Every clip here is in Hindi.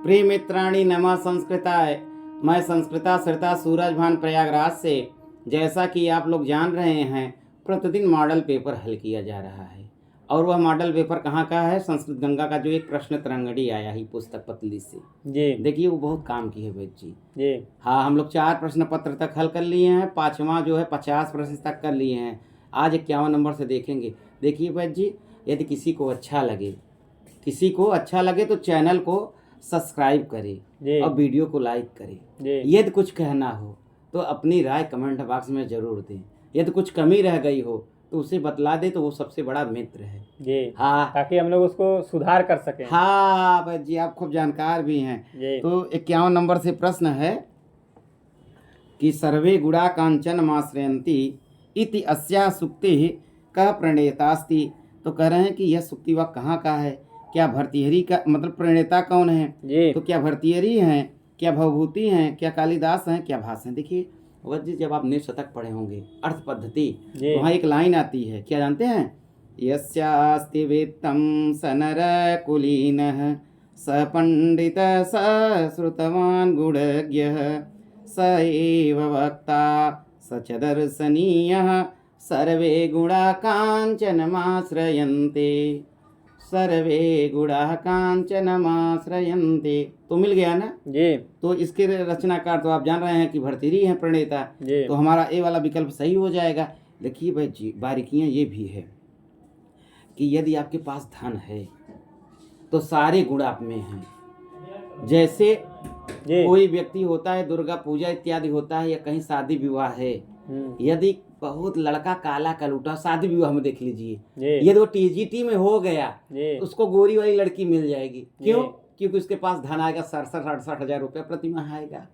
प्रिय मित्राणि नमः संस्कृताय। मैं संस्कृता सरिता सूरजभान प्रयागराज से। जैसा कि आप लोग जान रहे हैं, प्रतिदिन मॉडल पेपर हल किया जा रहा है और वह मॉडल पेपर कहाँ का है? संस्कृत गंगा का जो एक प्रश्न तरंगड़ी आया ही पुस्तक पतली से जी देखिए, वो बहुत काम की है वैद जी। जी हाँ, हम लोग 4 प्रश्न पत्र तक हल कर लिए हैं, 5वां जो है 50 प्रश्न तक कर लिए हैं। आज 51 नंबर से देखेंगे। देखिए वैद जी, यदि किसी को अच्छा लगे तो चैनल को सब्सक्राइब करें और वीडियो को लाइक करें। यदि कुछ कहना हो तो अपनी राय कमेंट बॉक्स में ज़रूर दें। यदि कुछ कमी रह गई हो तो उसे बतला दे, तो वो सबसे बड़ा मित्र है जी। हाँ, ताकि हम लोग उसको सुधार कर सकें। हाँ भाई जी, आप खूब जानकार भी हैं जी। तो 51 नंबर से प्रश्न है कि सर्वे गुणा कांचन माश्रयन्ति इति अस्या सुक्ति कह प्रणेतास्ति। तो कह रहे हैं कि यह सुक्ति वाक्य कहाँ का है? क्या भर्तृहरि का मतलब प्रणेता कौन है? जी। तो क्या भर्तृहरि हैं, क्या भवभूति हैं, क्या कालिदास हैं, क्या भास हैं? देखिए वह जी, जब आप निशतक पढ़े होंगे अर्थ पद्धति, तो वहाँ एक लाइन आती है, क्या जानते हैं? यस्यास्ति वेत्तं स नरकुलीनः स पंडित स श्रुतवान् गुणज्ञः स एव वक्ता स च दर्शनीयः सर्वे गुणा कांचनमाश्रयन्ते सर्वे गुणा कांचनमाश्रयन्ते। तो मिल गया ना जी। तो इसके रचनाकार तो आप जान रहे हैं कि भर्तृहरि हैं प्रणेता। जी। तो हमारा ए वाला विकल्प सही हो जाएगा। देखिए भाई जी, बारीकियां ये भी है कि यदि आपके पास धन है तो सारे गुण आप में हैं। जैसे कोई व्यक्ति होता है, दुर्गा पूजा इत्यादि होता है या कहीं शादी विवाह है, यदि बहुत लड़का काला कलूटा, शादी विवाह में देख लीजिए, यदि वो टीजीटी में हो गया तो उसको गोरी वाली लड़की मिल जाएगी। क्यों? क्योंकि उसके पास धन आएगा, 67-68 हजार रुपया प्रति माह आएगा।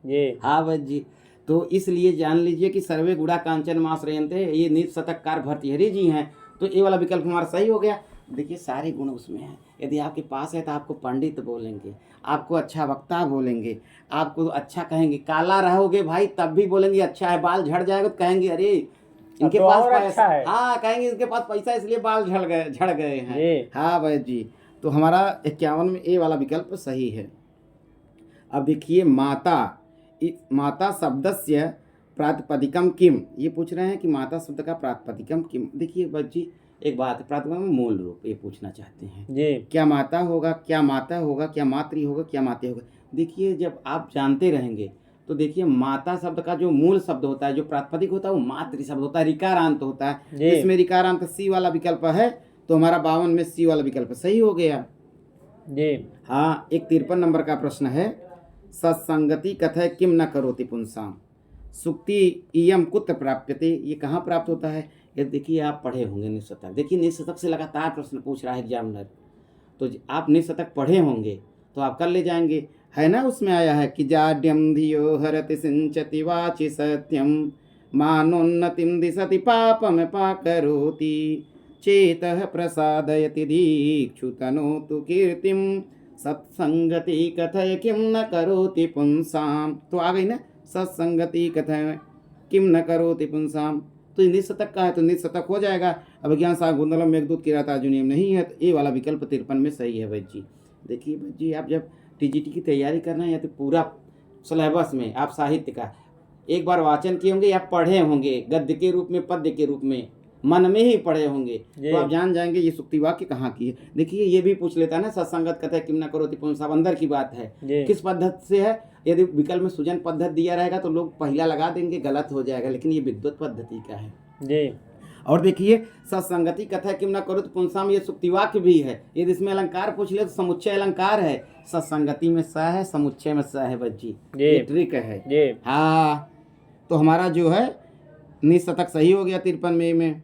हाँ भाई जी, तो इसलिए जान लीजिए कि सर्वे गुणा कांचन माश्रयन्ते, ये निज शतककार भर्तृहरि जी हैं। तो ये वाला विकल्प हमारा सही हो गया। देखिए सारे गुण उसमें हैं। यदि आपके पास है तो आपको पंडित बोलेंगे, आपको अच्छा वक्ता बोलेंगे, आपको अच्छा कहेंगे। काला रहोगे भाई तब भी बोलेंगे अच्छा है, बाल झड़ जाएगा तो कहेंगे अरे इनके तो पास पैसा अच्छा है। हाँ, कहेंगे इनके पास पैसा इसलिए बाल झड़ गए हैं। हाँ भाई जी, तो हमारा 51 में ए वाला विकल्प सही है। अब देखिए माता शब्दस्य प्रातिपदिकम किम, ये पूछ रहे हैं कि माता शब्द का प्रातिपदिकम किम। देखिए बच्ची एक बात, प्रातिपदिकम मूल रूप ये पूछना चाहते हैं जी। क्या माता होगा, क्या माता होगा, क्या मातृ होगा, क्या माते होगा? देखिए जब आप जानते रहेंगे तो देखिए माता शब्द का जो मूल शब्द होता है, जो प्रातिपदिक होता है, वो मातृ शब्द होता है, रिकारांत होता है। इसमें रिकारांत सी वाला विकल्प है, तो हमारा 52 में सी वाला विकल्प सही हो गया जी। हाँ, एक 53 नंबर का प्रश्न है, सत्संगति कथय किम न करोति पुंसाम सुक्ति इयम कुत्र प्राप्यते। ये कहाँ प्राप्त होता है? ये देखिए आप पढ़े होंगे निशतक। देखिए निशतक से लगातार प्रश्न पूछ रहा है एग्जामिनर, तो आप निशतक पढ़े होंगे तो आप कर ले जाएंगे। है ना, उसमें आया है कि जाड्यम धियो हरति सिंचति वाचि सत्यम मानोन्नतिम दिशति पापम पाकरोति चेतः प्रसादयति दीक्षुतनोतु कीर्तिम सत्संगति कथय किम न करोति पुंसाम। तो आ गई ना, सत्संगति कथय किम न करोति पुंसाम। तो निशतक का है तो निशतक हो जाएगा। अब ज्ञान सा गुंदलम मेघदूत की राताजुनियम नहीं है, तो ये वाला विकल्प 53 में सही है भाई जी। देखिए भाई जी, आप जब टीजीटी की तैयारी करना है या तो पूरा सिलेबस में आप साहित्य का एक बार वाचन किए होंगे या पढ़े होंगे, गद्य के रूप में, पद्य के रूप में, मन में ही पढ़े होंगे, तो आप जान जाएंगे ये सुक्ति वाक्य कहाँ की है। देखिए ये भी पूछ लेता है ना, सत्संगत कथय किम न करोति पुंसाम, अंदर की बात है, किस पद्धति से है। यदि विकल्प में सुजन पद्धति दिया रहेगा तो लोग पहला लगा देंगे, गलत हो जाएगा, लेकिन ये विद्वत पद्धति का है जी। और देखिए सत्संगति कथय किम न करोति पुंसाम, ये सुक्ति वाक्य भी है। यदि इसमें अलंकार पूछ ले तो समुच्चय अलंकार है, सत्संगति में स है, समुच्चय में स है बच्ची, ये ट्रिक है। हाँ, तो हमारा जो है निशतक सही हो गया 53 में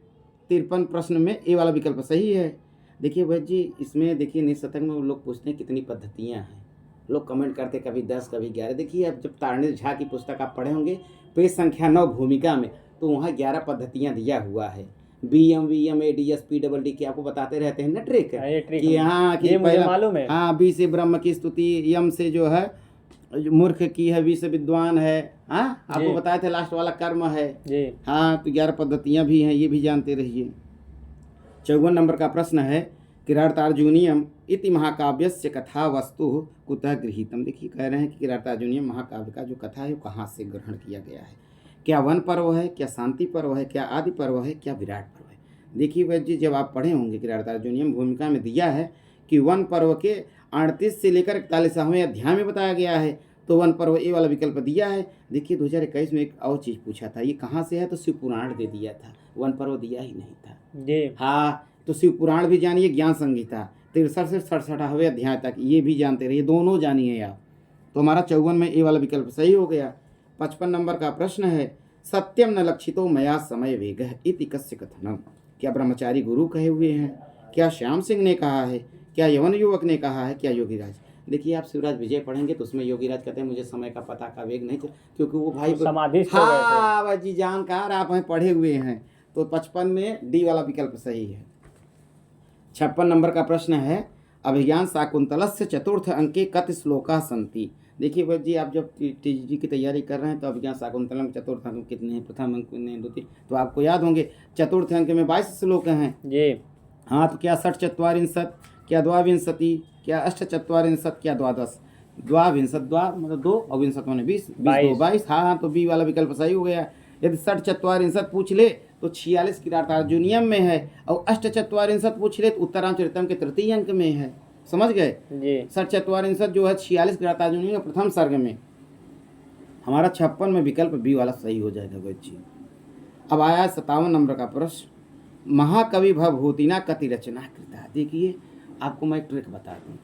53 प्रश्न में ए वाला विकल्प सही है। देखिए भाई जी, इसमें देखिए निशतक में लोग पूछते हैं कितनी पद्धतियाँ हैं, लोग कमेंट करते कभी 10 कभी 11। देखिए अब जब तारणीय झा की पुस्तक आप पढ़े होंगे पेज संख्या 9 भूमिका में, तो वहाँ 11 पद्धतियाँ दिया हुआ है। BM VM ADS PDD की आपको बताते रहते हैं ना ट्रिक कि हाँ कि पहला मालूम है। हाँ, बी से ब्रह्म की स्तुति, यम से जो है मूर्ख की है, वी से विद्वान है। हाँ, आपको बताए थे लास्ट वाला कर्म है जी। हाँ, तो 11 पद्धतियाँ भी हैं, ये भी जानते रहिए। 54 नंबर का प्रश्न है, किरातार्जुनीयम इति महाकाव्यस्य कथा वस्तु कुतः गृहीतम। देखिए कह रहे हैं कि किरातार्जुनीयम महाकाव्य का जो कथा है वो कहाँ से ग्रहण किया गया है। क्या वन पर्व है, क्या शांति पर्व है, क्या आदि पर्व है, क्या विराट पर्व है। देखिए वैद्य जी जब आप पढ़े होंगे किरातार्जुनीयम भूमिका में दिया है कि वन पर्व के 38 से लेकर 41वें अध्याय में बताया गया है, तो वन पर्व ये वाला विकल्प दिया है। देखिए 2021 में एक और चीज़ पूछा था, ये कहाँ से है, तो शिव पुराण दे दिया था, वन पर्व दिया ही नहीं था जी। हाँ, तो शिव पुराण भी जानिए, ज्ञान संहिता 63 से 67वें अध्याय तक ये भी जानते रहिए, दोनों जानिए आप। तो हमारा 54 में ये वाला विकल्प सही हो गया। 55 नंबर का प्रश्न है, सत्यम न लक्षितो मया समय वेगः इति कस्य कथनम। क्या ब्रह्मचारी गुरु कहे हुए हैं, क्या श्याम सिंह ने कहा है, क्या यवन युवक ने कहा है, क्या योगीराज। देखिए आप शिवराज विजय पढ़ेंगे तो उसमें योगीराज कहते हैं मुझे समय का पता का वेग नहीं था, क्योंकि वो भाई समाधिस्थ हो गए थे। हाँ भाई जानकार आप हैं, पढ़े हुए हैं। तो 55 में डी वाला विकल्प सही है। 56 नंबर का प्रश्न है, अभिज्ञान शाकुंतलस्य चतुर्थ अंके कति श्लोका सन्ति। देखिए भाई जी आप जब टीजीटी की तैयारी कर रहे हैं तो अभिज्ञान शाकुंतलम चतुर्थ अंक कितने हैं, प्रथम अंक कितने, द्वितीय, तो आपको याद होंगे। चतुर्थ अंक में 22 श्लोक हैं जी। हाँ, तो क्या 60 क्या द्वाविंशति, क्या 8 क्या द्वादश, द्वाविंशत द्वा मतलब 2 और विंशत मैंने 20, 22। हाँ, तो बी वाला विकल्प सही हो गया। यदि 60 पूछ ले तो 46 किरातार्जुनीयम में है, और 8 पूछ ले तो उत्तरामचरितम के तृतीय अंक में है। समझ गए जी। 60 जो है 46 किरातार्जुनीयम के प्रथम सर्ग में। हमारा 56 में विकल्प बी वाला सही हो जाएगा बच्ची। अब आया 57 नंबर का प्रश्न, महाकवि भवभूतिना कति रचना कृता। देखिए आपको मैं एक ट्रिक बता दूं,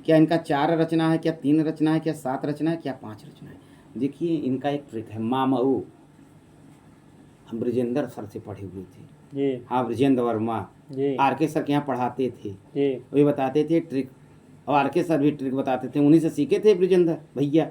क्या इनका 4 रचना है, क्या 3 रचना है, क्या 7 रचना है, क्या 5 रचना है। देखिए इनका एक ट्रिक है, मामऊ, हम ब्रजेंद्र सर से पढ़े हुए थे जी। हाँ, ब्रजेंद्र वर्मा जी। आर.के. सर के यहाँ पढ़ाते थे जी। वही बताते थे ट्रिक, और आर.के. सर भी ट्रिक बताते थे, उन्हीं से सीखे थे ब्रजेंद्र भैया।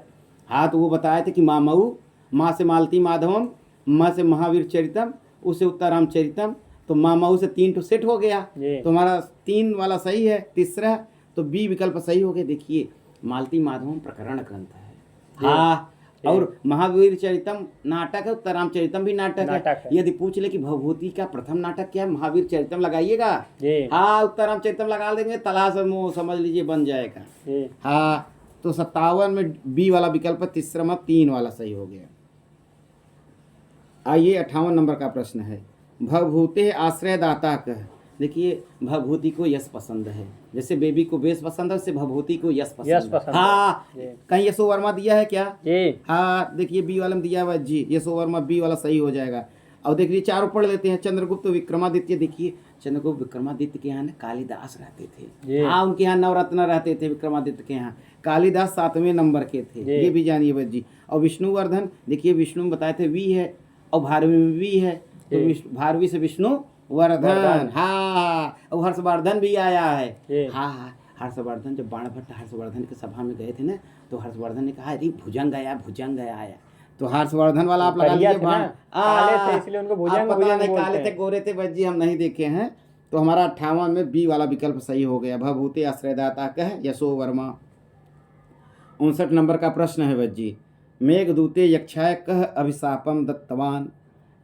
हाँ, तो वो बताए थे कि मामऊ, माँ से मालती माधवम, माँ से महावीर चरितम, उसे उत्तराम चरितम, तो मामऊ से 3 तो सेट हो गया। तो हमारा 3 वाला सही है, तीसरा तो बी विकल्प सही हो गया। देखिए मालती माधवम प्रकरण ग्रंथ है हाँ, और महावीर चरितम नाटक है, उत्तराम चरितम भी नाटक है। यदि पूछ ले कि भवभूति का प्रथम नाटक क्या है, महावीर चरितम लगाइएगा हाँ, उत्तराम चरितम लगा देंगे, तलाश समझ लीजिए बन जाएगा हाँ। तो 57 में बी वाला विकल्प, तीसरा में 3 वाला सही हो गया। आइए 58 नंबर का प्रश्न है, भवभूते आश्रयदाता कह। देखिए भवभूति को यश पसंद है, जैसे बेबी को बेस पसंद है, उससे भवभूति को यश पसंद है हाँ। कहीं यशो वर्मा दिया है क्या हाँ, देखिए बी वाला में दिया हुआ जी, यशो वर्मा, बी वाला सही हो जाएगा। और देखिए 4 पढ़ लेते हैं, चंद्रगुप्त विक्रमादित्य। देखिए चंद्रगुप्त विक्रमादित्य के यहाँ ना कालिदास रहते थे हाँ, उनके यहाँ नवरत्न रहते थे विक्रमादित्य के यहाँ, कालिदास 7वें नंबर के थे, ये भी जानिए भाई जी। और विष्णुवर्धन, देखिए विष्णु बताए थे वी है, और भारवी में भी है, तो भारवी से विष्णु वर्धन हाँ, और हर्षवर्धन भी आया है हाँ। हर्षवर्धन जब बाणभट्ट हर्षवर्धन के सभा में गए थे ना, तो हर्षवर्धन ने कहा अरे भुजंग आया, तो हर्षवर्धन वाला आप लगा लीजिए, इसलिए उनको भुजंग नहीं काले थे गोरे थे बच्ची, हम नहीं देखे हैं। तो हमारा 58 में बी वाला विकल्प सही हो गया, भवभूति आश्रयदाता कह यशो वर्मा। 59 नंबर का प्रश्न है बच्ची, मेघदूते यक्षाय कह अभिशापम दत्तवान।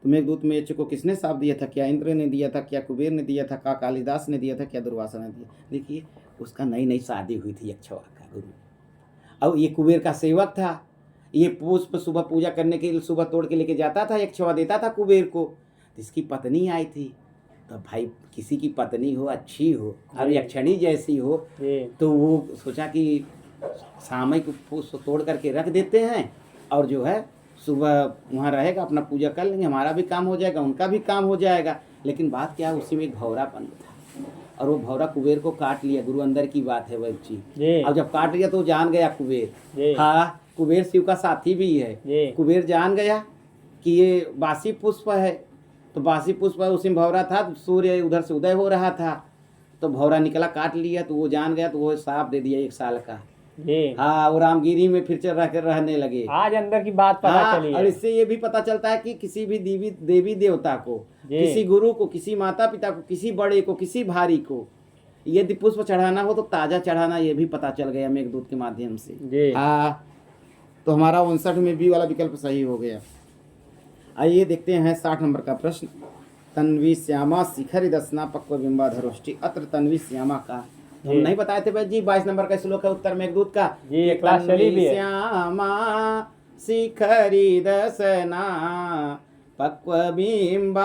तो मेघदूत में यक्ष को किसने शाप दिया था, क्या इंद्र ने दिया था, क्या कुबेर ने दिया था, क्या कालिदास ने दिया था, क्या दुर्वासा ने दिया। देखिए उसका नई शादी हुई थी यक्षवा का गुरु, और ये कुबेर का सेवक था, ये पुष्प सुबह पूजा करने के लिए सुबह तोड़ के लेके जाता था, यक्षवा देता था कुबेर को। तो इसकी पत्नी आई थी, तो भाई किसी की पत्नी हो अच्छी हो और यक्षणी जैसी हो, तो वो सोचा कि सामयिक पुष्प तोड़ करके रख देते हैं, और जो है सुबह वहाँ रहेगा, अपना पूजा कर लेंगे, हमारा भी काम हो जाएगा, उनका भी काम हो जाएगा। लेकिन बात क्या है, उसी में एक भौरा बंद था, और वो भौरा कुबेर को काट लिया। गुरु अंदर की बात है वह चीज, और जब काट लिया तो जान गया कुबेर हाँ, कुबेर शिव का साथी भी है, कुबेर जान गया कि ये बासी पुष्प है, तो बासी पुष्प उसी में भौरा था, तो सूर्य उधर से उदय हो रहा था, तो भौरा निकला काट लिया, तो वो जान गया, तो वो साफ दे दिया 1 साल का हाँ, वो रामगिरी में फिर रहने लगे। आज अंदर की बात पता चली। और इससे ये भी पता चलता है कि किसी भी देवी देवता को, किसी गुरु को, किसी माता पिता को, किसी बड़े को, किसी भारी को यदि पुष्प चढ़ाना हो तो ताजा चढ़ाना, ये भी पता चल गया मेघदूत के माध्यम से हाँ। तो हमारा 59 में बी वाला विकल्प सही हो गया। आइए देखते हैं 60 नंबर का प्रश्न, तन्वी श्यामा शिखर दसना पक्व बिंबाधरोष्टि। अत्र तन्वी श्यामा का हम नहीं बताए थे भाई जी 22 नंबर का श्लोक है उत्तर मेघदूत का जी, ये क्लास चली भी है। श्यामा शिखरी दसना पक्व बिंबाधरोष्टि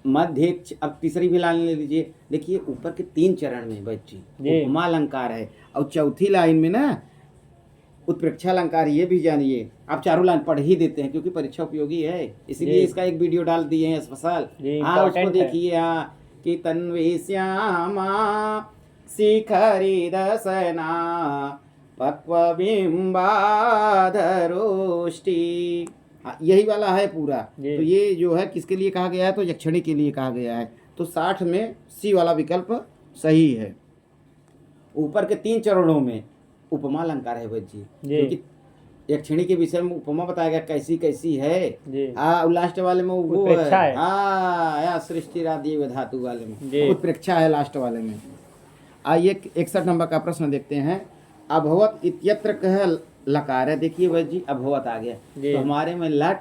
मध्य। अब तीसरी भी लाइन ले लीजिए, देखिए ऊपर के 3 चरण में बच्ची जी। उपमा अलंकार है और चौथी लाइन में ना उत्प्रेक्षा अलंकार। ये भी जानिए, आप चारों लाइन पढ़ ही देते हैं क्योंकि परीक्षा उपयोगी है, इसीलिए जी। इसका एक वीडियो डाल दिए हैं स्पेशल। जी, हाँ उसको important है। देखिए। हाँ कि तन्वी श्यामा शिखरी दसना पक्व बिंबाधरोष्टि। हाँ यही वाला है पूरा। जी। तो ये जो है किसके लिए कहा गया है, तो यक्षिणी के लिए कहा गया है। तो 60 में सी वाला विकल्प सही है। ऊपर के 3 चरणों में उपमा अलंकार है बच्ची, क्योंकि यक्षिणी के विषय में उपमा बताएगा कैसी कैसी है। जी। हाँ लास्ट वाले में वो उत्प्रेक्षा है। हाँ सृष्टि राधि धातु वाले जी। में उत्प्रेक्षा है लास्ट वाले में। आइए 61 नंबर का प्रश्न देखते हैं। अभवत इत्यत्र कह लकार है, देखिए भाई जी अभवत आ गया। तो हमारे में लट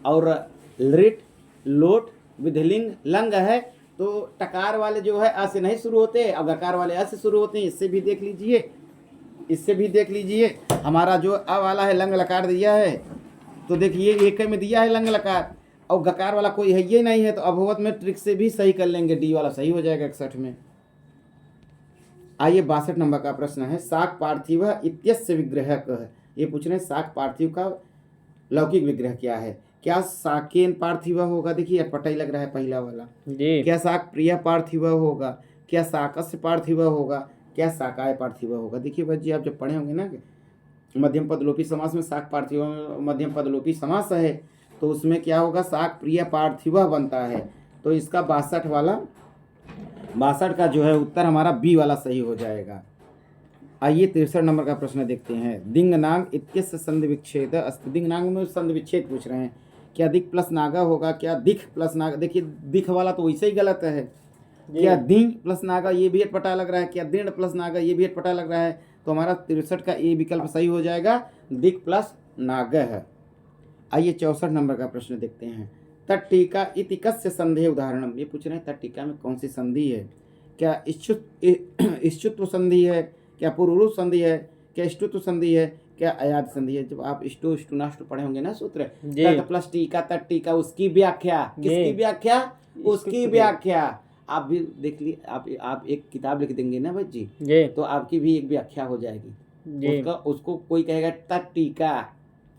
और लिट लोट विधिलिंग लंग है, तो टकार वाले जो है अ से नहीं शुरू होते और गकार वाले अ से शुरू होते हैं। इससे भी देख लीजिए, इससे भी देख लीजिए। हमारा जो अ वाला है लंग लकार दिया है, तो देखिए एक में दिया है लंग लकार और गकार वाला कोई है ये नहीं है, तो अभवत में ट्रिक से भी सही कर लेंगे, डी वाला सही हो जाएगा 61 में। आइए 62 नंबर का प्रश्न है। शाक पार्थिव इत्यस्य विग्रह कह। ये पूछ रहे हैं शाक पार्थिव का लौकिक विग्रह क्या है। क्या शाकेन पार्थिव होगा, देखिए अटपटा ही लग रहा है पहला वाला जी। क्या शाक प्रिय पार्थिव होगा, क्या शाकस्य पार्थिव होगा, क्या शाकाय पार्थिव होगा। देखिए भाई जी आप जब पढ़े होंगे ना मध्यम पदलोपी समास में शाक पार्थिव मध्यम पदलोपी समास है, तो उसमें क्या होगा शाक प्रिय पार्थिव बनता है। तो इसका 62 का जो है उत्तर हमारा बी वाला सही हो जाएगा। आइए 63 नंबर का प्रश्न देखते हैं। दिंगनांग इत्यस्य संधि विच्छेद अस्ति। दिंगनांग में संधि विच्छेद पूछ रहे हैं। क्या दिक प्लस नागा होगा, क्या दिख प्लस नागा। देखिए दिख वाला तो वैसे ही गलत है। क्या दिंग प्लस नागा ये भी अटपटा लग रहा है, क्या दिण प्लस नागा ये भी अटपटा लग रहा है। तो हमारा 63 का ए विकल्प सही हो जाएगा, दिक प्लस नाग है। आइए 64 नंबर का प्रश्न देखते हैं। तट्टिका इति कस्य संधि उदाहरणम। ये पूछ रहे हैं तट्टिका में कौन सी संधि है। क्या इच्छुत्व संधि है, क्या पूर्वरूप संधि है, क्या इष्टुत्व संधि है, क्या अयाद संधि है। जब आप इष्टु इष्टुनाष्ट पढ़े होंगे ना सूत्र तट प्लस टीका तट्टिका, उसकी व्याख्या किसकी व्याख्या, उसकी व्याख्या आप भी देख ली। आप एक किताब लिख देंगे ना बच्ची तो आपकी भी एक व्याख्या हो जाएगी उसका। उसको कोई कहेगा तट्टिका।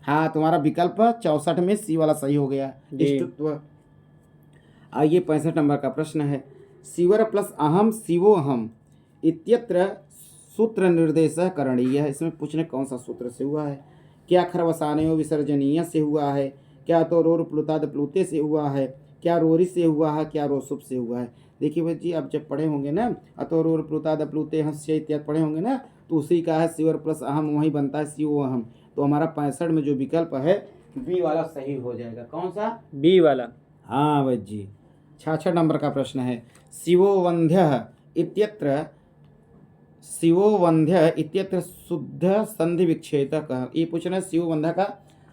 हाँ तुम्हारा विकल्प 64 में सी वाला सही हो गया, इष्टुत्व। आइए 65 नंबर का प्रश्न है। शिवर प्लस अहम शिवो अहम इत्यत्र सूत्र निर्देश करणीय है। इसमें पूछने कौन सा सूत्र से हुआ है। क्या खरवसानयो विसर्जनीय से हुआ है, क्या तो रोर प्लुताद प्लुते से हुआ है, क्या रोरी से हुआ है, क्या रोसुप से हुआ है। देखिए भाई जी आप जब पढ़े होंगे ना अतो रोर प्लुताद प्लुते हंस्य इत्यादि पढ़े होंगे ना, तो उसी का है शिवर प्लस अहम वही बनता है शिवो अहम। तो हमारा 65 में जो विकल्प है बी वाला सही हो जाएगा। कौन सा, बी वाला। हाँ भाई जी। 66 नंबर का प्रश्न है। शिवोवंध्य इत्यत्र शुद्ध संधि विच्छेदक। ये पूछ रहे हैं शिवोवंध्य का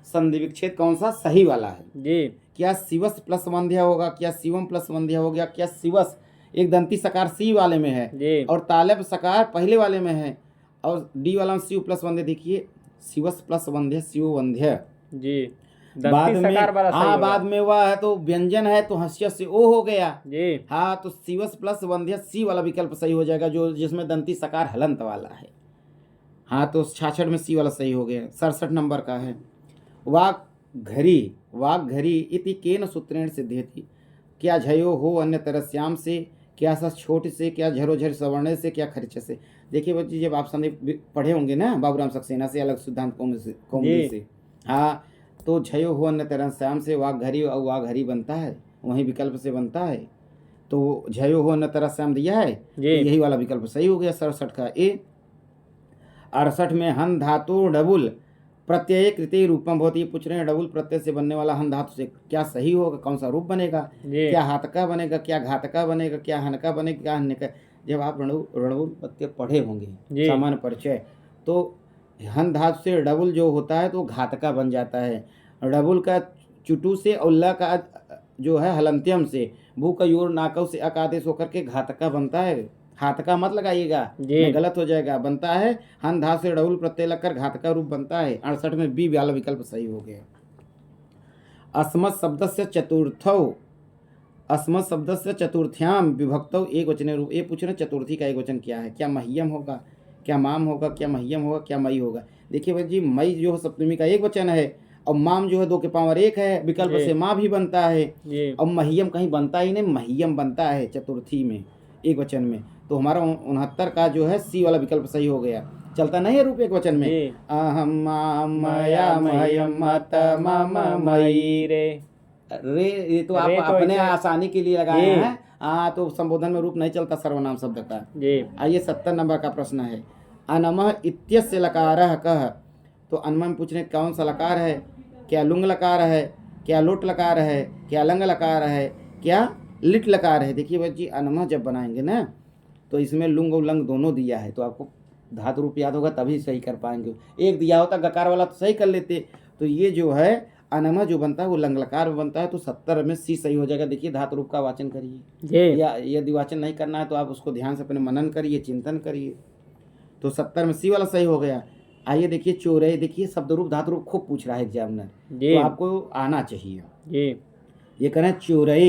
संधि विच्छेद कौन सा सही वाला है जी। क्या शिवस प्लस वंध्य होगा, क्या शिवम प्लस वंध्य हो गया, क्या शिवस एक दंती सकार सी वाले में है जी। और तालब सकार पहले वाले में है और डी वाला में शिव प्लस वंध्य। देखिए शिवस प्लस वंध्य शिववंध्य जी। बाद में हाँ बाद में वह है तो व्यंजन है तो हंस्य से ओ हो गया जी। हाँ तो शिवस प्लस वंध्य सी वाला विकल्प सही हो जाएगा जो जिसमें दंती सकार हलंत वाला है। हाँ तो 66 में सी वाला सही हो गया। 67 नंबर का है। वाग घरी इति केन सूत्रेण सिद्धेति। क्या झयो हो अन्य तरस्याम से, क्या सा छोट से, क्या झरोझर सवर्ण से, क्या खर्च से। देखिए बच्चे जब आप संधि पढ़े होंगे ना बाबूराम सक्सेना से अलग सिद्धांत कौमुदी से, हाँ तो झयो हो अन्य तरस्याम से वाग घरी और वाग हरी बनता है, वही विकल्प से बनता है। तो झयो हो अन्य तरस्याम दिया है तो यही वाला विकल्प सही हो गया 67 का ए। 68 में हन धातु डबुल प्रत्यय कृति रूपम बहुत। ये पूछ रहे हैं डबुल प्रत्यय से बनने वाला हन धातु से क्या सही होगा, कौन सा रूप बनेगा। क्या हाथका बनेगा, क्या घातका बनेगा, क्या हनका बनेगा, क्या हन्यका। जब आप रणबुल प्रत्यय पढ़े होंगे सामान्य परिचय तो हन धातु से डबुल जो होता है तो घातका बन जाता है। डबुल का चुटू से और ल का जो है हलंत्यम से, भू का योर नाकव से अक आदेश होकर के घातका बनता है। घातका मत लगाइएगा, नहीं गलत हो जाएगा। बनता है हन धा से डउल प्रत्यय लगकर घातका रूप बनता है। 68 में बी वाला विकल्प सही हो गया। अस्मत् शब्द से चतुर्थौ, अस्मत् शब्द से चतुर्थ्याम विभक्तौ एक वचन रूप। ये पूछ रहे चतुर्थी का एक वचन क्या है, क्या मह्यम होगा, क्या माम होगा, क्या मह्यम होगा, क्या मई होगा। देखिए भाई जी, मई जो है सप्तमी का एक वचन है और माम जो है 2 के पावर 1 है, विकल्प से माँ भी बनता है। और मह्यम कहीं बनता ही नहीं, मह्यम बनता है चतुर्थी में एक वचन में। तो हमारा 69 का जो है सी वाला विकल्प सही हो गया। चलता नहीं है रूप एक वचन में, अहम मया मह्यम मत मम मयि रे। ये तो आप अपने आसानी के लिए लगाए हैं। हाँ, तो संबोधन में रूप नहीं चलता सर्वनाम शब्द का। आइए 70 नंबर का प्रश्न है। अनमः इत्यस्य लकारः कः। तो अनमः में पूछ रहे कौन सा लकार है, क्या लुंग लकार है, क्या लोट लकार है, क्या लंग लकार है, क्या लिट लकार है। देखिए भाई जी, अनमः जब बनाएंगे ना तो इसमें लुंग और लंग दोनों दिया है, तो आपको धातु रूप याद होगा तभी सही कर पाएंगे। एक दिया होता गकार वाला तो सही कर लेते। तो ये जो है अनमः जो बनता है वो लंग लकार में बनता है, तो 70 में सी सही हो जाएगा। देखिए धातु रूप का वाचन करिए, या यदि वाचन नहीं करना है तो आप उसको ध्यान से अपने मनन करिए, चिंतन करिए। तो 70 में सी वाला सही हो गया। आइए देखिए चोरय, देखिए शब्द रूप धातु रूप खूब पूछ रहा है एग्जामिनर, तो आपको आना चाहिए। ये करें चोरय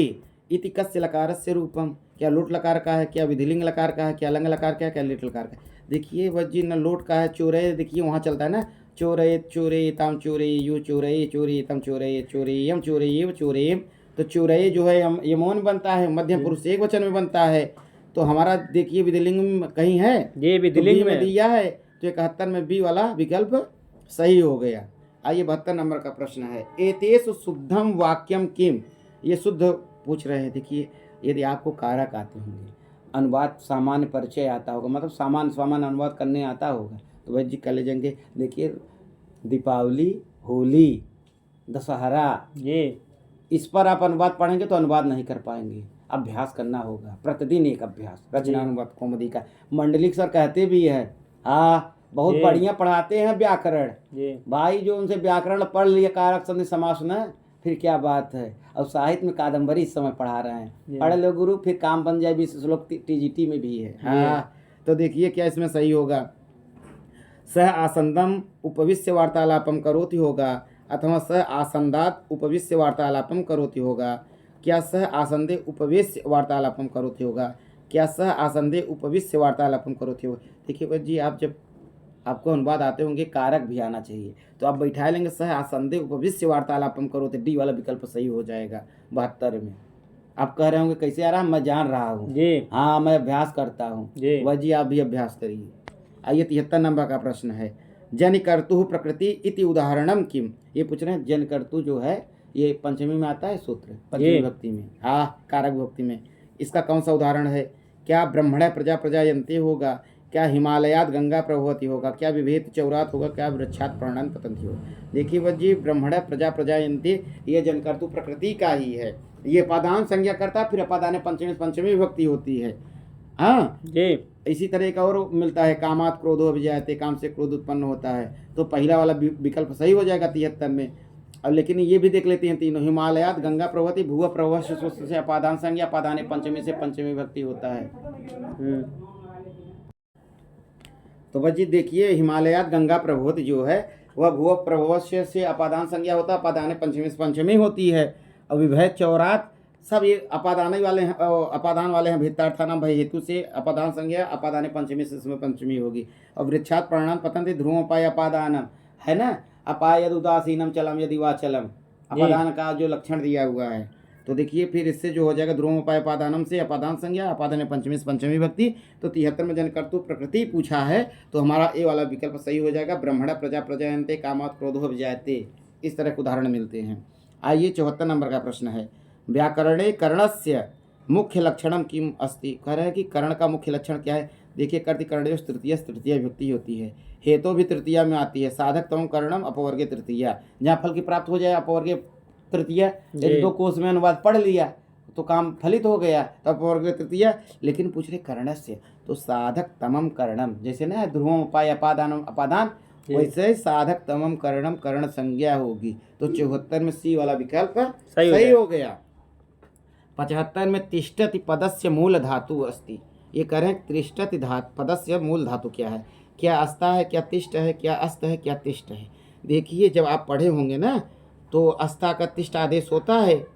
इति कस्य लकारस्य रूपम, क्या लोट लकार का है, क्या विधिलिंग लकार का है, क्या लंग लकार का है, क्या लिट लकार का है। देखिए वजी न लोट का है। चोरय देखिए वहाँ चलता है ना, चोरय चोरय ताम चोरय यू चोरय चोरय तम चोरय चोरयम चोरय चोरयम। तो चोरय जो है यमोन बनता है, मध्यम पुरुष एक वचन में बनता है। तो हमारा देखिए विधिलिंग में कहीं है, ये विधिलिंग में दिया है, तो 71 में बी वाला विकल्प सही हो गया। आइए 72 नंबर का प्रश्न है। एतेषु शुद्धम वाक्यम किम, ये शुद्ध पूछ रहे हैं। देखिए यदि आपको कारक आते होंगे, अनुवाद सामान्य परिचय आता होगा, मतलब सामान्य अनुवाद करने आता होगा, तो वह जी कर ले जाएंगे। देखिए दीपावली, होली, दशहरा, ये इस पर आप अनुवाद पढ़ेंगे तो अनुवाद नहीं कर पाएंगे, अभ्यास करना होगा प्रतिदिन, एक अभ्यास रचना अनुवाद कौमुदी का। मंडलिक सर कहते भी है, हाँ बहुत बढ़िया पढ़ाते हैं व्याकरण भाई, जो उनसे व्याकरण पढ़ लिया कारक संधि समास न, फिर क्या बात है। और साहित्य में कादम्बरी इस समय पढ़ा रहे हैं, पढ़ लो गुरु फिर काम बन जाए। 20 श्लोक टीजीटी में भी है। हाँ, तो देखिए क्या इसमें सही होगा। सह आसंदम उपविश्य वार्तालापम करोति होगा, अथवा सह आसंदात उपविश्य वार्तालापम करोति होगा, क्या सह आसंदे उपविश्य वार्तालापम करोति होगा, क्या सह आसंदे उपविश्य वार्तालापम करोति होगा। देखिए भाई जी, आप जब आपको अनुवाद आते होंगे, कारक भी आना चाहिए, तो आप बैठा लेंगे सह आसंदे उपविश्य वार्तालापम करोति, डी वाला विकल्प सही हो जाएगा 72 में। आप कह रहे होंगे कैसे आ रहा है, मैं जान रहा हूँ जी, हाँ मैं अभ्यास करता हूँ वह जी, आप भी अभ्यास करिए। आइए 73 नंबर का प्रश्न है। जनिकर्तु प्रकृति इति उदाहरणम किम, ये पूछ रहे हैं जनिकर्तु जो है ये पंचमी में आता है सूत्र, पंचमी विभक्ति में, हाँ कारक विभक्ति में। इसका कौन सा उदाहरण है, क्या ब्रह्मण प्रजा प्रजायन्ते होगा, क्या हिमालयात गंगा प्रभवती होगा, क्या विभेद चौरात होगा, क्या वृक्षात प्रणन पतंती होगा। देखिए वह जी ब्रह्मण प्रजा प्रजायन्ते ये जनकर्तु प्रकृति का ही है, ये अपादान संज्ञा करता, फिर अपादान पंचमी विभक्ति होती है। हाँ जी, इसी तरह का और मिलता है, कामात क्रोधो अभिजायते, काम से क्रोध उत्पन्न होता है, तो पहला वाला विकल्प सही हो जाएगा 73 में। अब लेकिन ये भी देख लेते हैं तीनों, हिमालयात गंगा प्रभवती भूव प्रभव से अपादान संज्ञा, अपादान पंचमी से पंचमी विभक्ति होता है। तो बच्ची देखिए हिमालयात गंगा प्रभवती जो है वह भूव प्रभव से अपादान संज्ञा होता है, अपादान पंचमी से पंचमी होती है। और विभेद चौरात सब ये अपादान वाले हैं, अपादान वाले हैं, भेदार्थानाम भय हेतु से अपादान संज्ञा, अपादान पंचमी से इसमें पंचमी होगी। और वृक्षात प्राणान पतंति ध्रुवोपाय अपादानम है ना, अपाय यद उदासीनम चलम यदि वाचलम, अपादान का जो लक्षण दिया हुआ है। तो देखिए फिर इससे जो हो जाएगा ध्रुवोपाय अपादानम से अपादान संज्ञा, अपादान पंचमी से पंचमी विभक्ति। तो 73 में जनकर्तु प्रकृति पूछा है, तो हमारा ए वाला विकल्प सही हो जाएगा, ब्रह्मण प्रजा प्रजायन्ते कामात् क्रोधो अभिजायते। इस तरह के उदाहरण मिलते हैं। आइए 74 नंबर का प्रश्न है। व्याकरणे कर्णस्य मुख्य लक्षणम किम अस्ति, कह रहे हैं कि कर्ण का मुख्य लक्षण क्या है। देखिए कर्ति कर्णयोः तृतीया विभक्ति होती है, हेतु भी तृतीया में आती है, साधक तम कर्णम अपवर्गे तृतीया, जहाँ फल की प्राप्त हो जाए अपवर्गे तृतीया। यदि 2 कोष में अनुवाद पढ़ लिया तो काम फलित हो गया, तो अपवर्गे तृतीया। लेकिन पूछ रहे कर्णस्य, तो साधक तमम कर्णम, जैसे ना ध्रुवम उपाय अपादानम अपादान, वैसे साधक तमम कर्णम कर्ण संज्ञा होगी। तो 74 में सी वाला विकल्प सही हो गया। 75 में तिष्ठति पदस्य मूल धातु अस्ति। ये करें तिष्ठति पदस्य मूल धातु क्या है, क्या अस्ता है, क्या तिष्ठ है, क्या अस्त है, क्या तिष्ठ है। देखिए जब आप पढ़े होंगे ना तो अस्ता का तिष्ठ आदेश होता है,